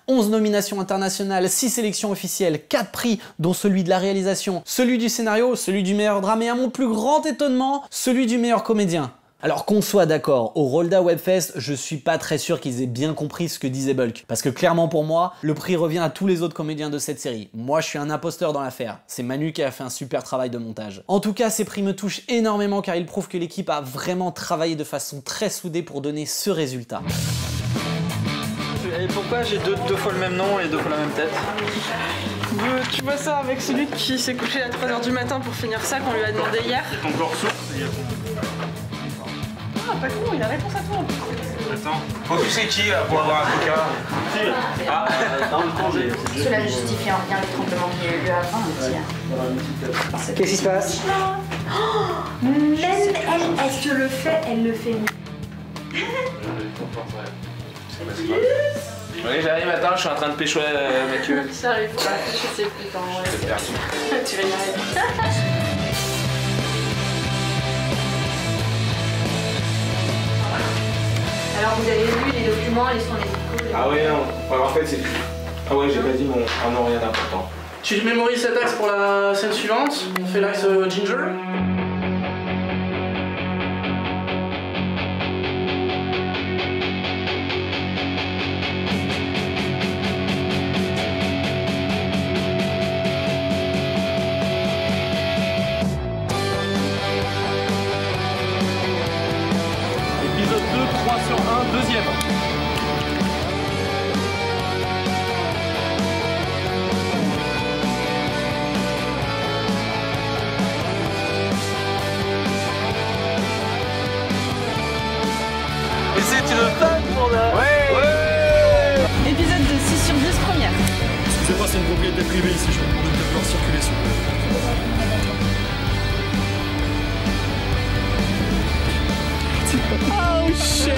11 nominations internationales, 6 sélections officielles, 4 prix, dont celui de la réalisation, celui du scénario, celui du meilleur drame et à mon plus grand étonnement, celui du meilleur comédien. Alors qu'on soit d'accord, au Rolda Webfest, je suis pas très sûr qu'ils aient bien compris ce que disait Bulk. Parce que clairement pour moi, le prix revient à tous les autres comédiens de cette série. Moi je suis un imposteur dans l'affaire. C'est Manu qui a fait un super travail de montage. En tout cas, ces prix me touchent énormément car ils prouvent que l'équipe a vraiment travaillé de façon très soudée pour donner ce résultat. Et pourquoi j'ai deux fois le même nom et deux fois la même tête? Tu vois ça avec celui qui s'est couché à 3 h du matin pour finir ça qu'on lui a demandé hier. Ton corps source, il y a ton... Ah, pas con, il a réponse à tout en plus. Attends. Faut que tu sais qui pour avoir un coca. Ah, Cela ne justifie en rien le tremblement qu'il y a eu avant hier. Qu'est-ce qui se passe? Même elle se le fait, elle le fait mieux. Oui, j'arrive, attends, je suis en train de pécho Mathieu. J'arrive pas, je sais plus comment. Tu vas y arriver. Alors vous avez lu les documents, les sons médicaux. Ah ouais, non. Alors, en fait, c'est... Ah ouais, j'ai pas dit mon... Ah non, rien d'important. Tu te mémorises cet axe pour la scène suivante. On fait l'axe Ginger. Épisode 2, 3 sur 1, deuxième. Et c'est une femme pour la... Ouais. Épisode de 6 sur 10 première. Excusez-moi, c'est une propriété privée ici, je vais peut-être pouvoir circuler sur. Oh shit!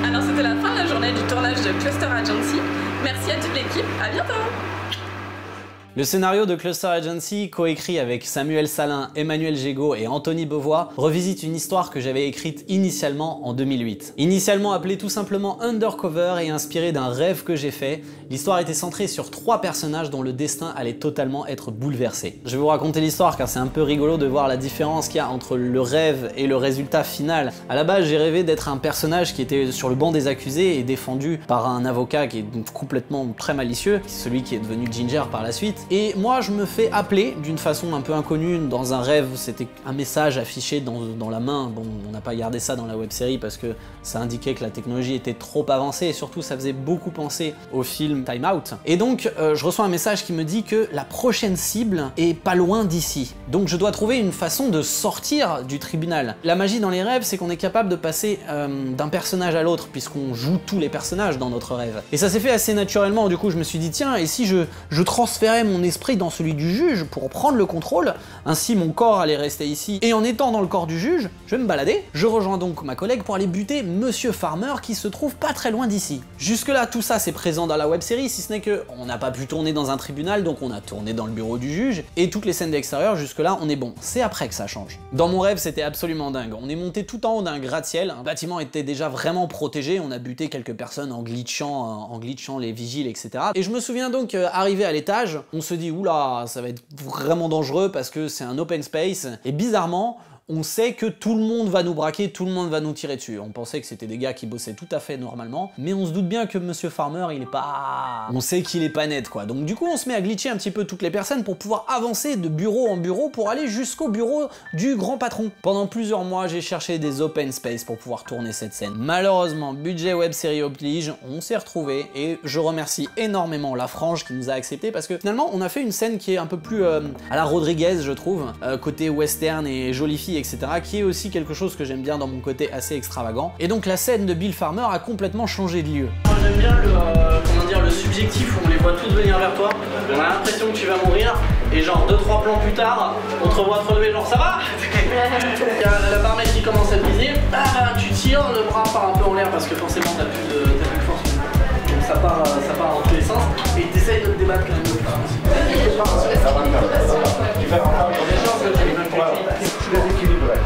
Alors c'était la fin de la journée du tournage de Cluster Agency. Merci à toute l'équipe, à bientôt! Le scénario de Cluster Agency, coécrit avec Samuel Salin, Emmanuel Gégaud et Anthony Beauvois, revisite une histoire que j'avais écrite initialement en 2008. Initialement appelée tout simplement Undercover et inspirée d'un rêve que j'ai fait, l'histoire était centrée sur 3 personnages dont le destin allait totalement être bouleversé. Je vais vous raconter l'histoire car c'est un peu rigolo de voir la différence qu'il y a entre le rêve et le résultat final. À la base, j'ai rêvé d'être un personnage qui était sur le banc des accusés et défendu par un avocat qui est complètement très malicieux, celui qui est devenu Ginger par la suite. Et moi je me fais appeler d'une façon un peu inconnue dans un rêve, c'était un message affiché dans la main. Bon, on n'a pas gardé ça dans la web-série parce que ça indiquait que la technologie était trop avancée et surtout ça faisait beaucoup penser au film Time Out. Et donc je reçois un message qui me dit que la prochaine cible est pas loin d'ici. Donc je dois trouver une façon de sortir du tribunal. La magie dans les rêves, c'est qu'on est capable de passer d'un personnage à l'autre puisqu'on joue tous les personnages dans notre rêve. Et ça s'est fait assez naturellement, du coup je me suis dit tiens, et si je transférais mon esprit dans celui du juge pour prendre le contrôle, ainsi mon corps allait rester ici, et en étant dans le corps du juge, je vais me balader, je rejoins donc ma collègue pour aller buter Monsieur Farmer qui se trouve pas très loin d'ici. Jusque là tout ça c'est présent dans la web série, si ce n'est que on n'a pas pu tourner dans un tribunal, donc on a tourné dans le bureau du juge, et toutes les scènes d'extérieur jusque là on est bon, c'est après que ça change. Dans mon rêve c'était absolument dingue, on est monté tout en haut d'un gratte-ciel, un bâtiment était déjà vraiment protégé, on a buté quelques personnes en glitchant les vigiles, etc. Et je me souviens donc arrivé à l'étage, on se dit oula, ça va être vraiment dangereux parce que c'est un open space, et bizarrement, on sait que tout le monde va nous braquer, tout le monde va nous tirer dessus. On pensait que c'était des gars qui bossaient tout à fait normalement, mais on se doute bien que Monsieur Farmer, il est pas... On sait qu'il est pas net, quoi. Donc du coup, on se met à glitcher un petit peu toutes les personnes pour pouvoir avancer de bureau en bureau pour aller jusqu'au bureau du grand patron. Pendant plusieurs mois, j'ai cherché des open space pour pouvoir tourner cette scène. Malheureusement, budget web série oblige, on s'est retrouvé et je remercie énormément La Frange qui nous a accepté parce que finalement, on a fait une scène qui est un peu plus à la Rodriguez, je trouve, côté western et jolie fille, etc., qui est aussi quelque chose que j'aime bien dans mon côté assez extravagant. Et donc la scène de Bill Farmer a complètement changé de lieu. J'aime bien le subjectif où on les voit tous venir vers toi. On a l'impression que tu vas mourir et genre 2-3 plans plus tard, on te revoit te relever genre ça va. Il y a la barmaid qui commence à te viser, tu tires, le bras part un peu en l'air parce que forcément t'as plus de force. Donc ça part dans tous les sens et t'essayes de te débattre quand même. Je les équilibrerai.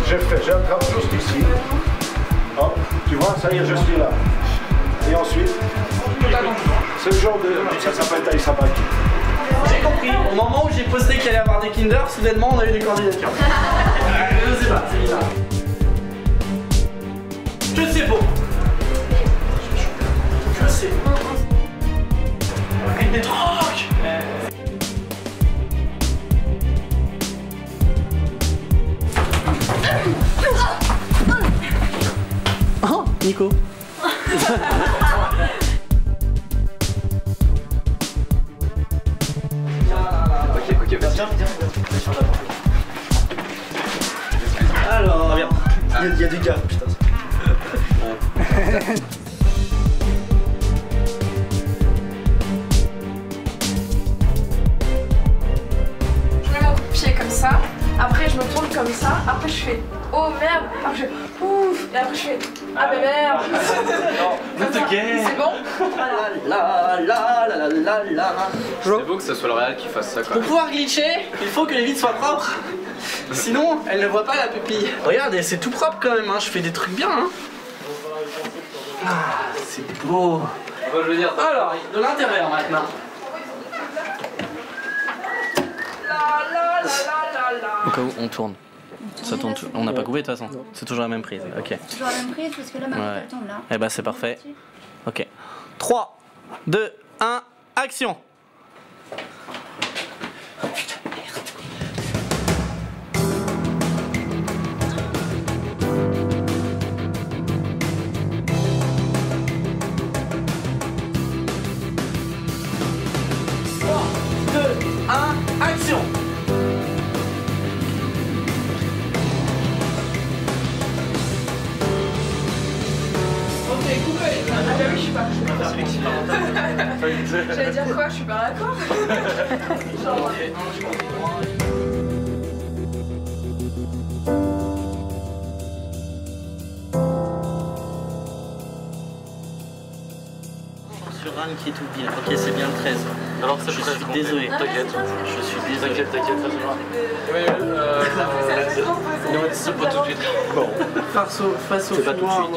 J'ai attrapé juste ici. Hop, tu vois, ça y est, je suis là. Et ensuite, c'est le genre de... Ça s'appelle taille sabaki. J'ai compris, au moment où j'ai posté qu'il allait y avoir des Kinder, soudainement on a eu des candidatures. Je sais pas, c'est bizarre. Que c'est beau. Que c'est beau. Avec des trocs. Oh, Nico. Ok, viens. Alors, bien. Il y a du gars, putain. Je mets mon pied comme ça, après je me tourne comme ça, après je fais oh merde, après je fais ouf, et après je fais ah mais merde. C'est bon? C'est beau que ce soit le Real qui fasse ça, quoi. Pour pouvoir glitcher, il faut que les vitres soient propres. Sinon, elle ne voit pas la pupille. Regardez, c'est tout propre quand même, hein. Je fais des trucs bien. Hein. Ah, c'est beau. Je veux dire, Alors, de l'intérieur maintenant. Au cas où on tourne. Ça tourne, on n'a pas coupé de toute façon. C'est toujours la même prise. Ok. Toujours la même prise parce que là, ma Ouais. tombe là. Eh ben c'est parfait. Ok. 3, 2, 1, action. Action. Ok, coupé. Ah bah oui, je suis pas. J'allais dire quoi? Je suis pas d'accord. Sur Anne qui est tout bien. Ok, c'est bien le 13. alors Je suis désolé. T'inquiète. Je suis désolé. T'inquiète, ça se voit. Il nous reste ce pot tout de suite. Bon. Face au film noir.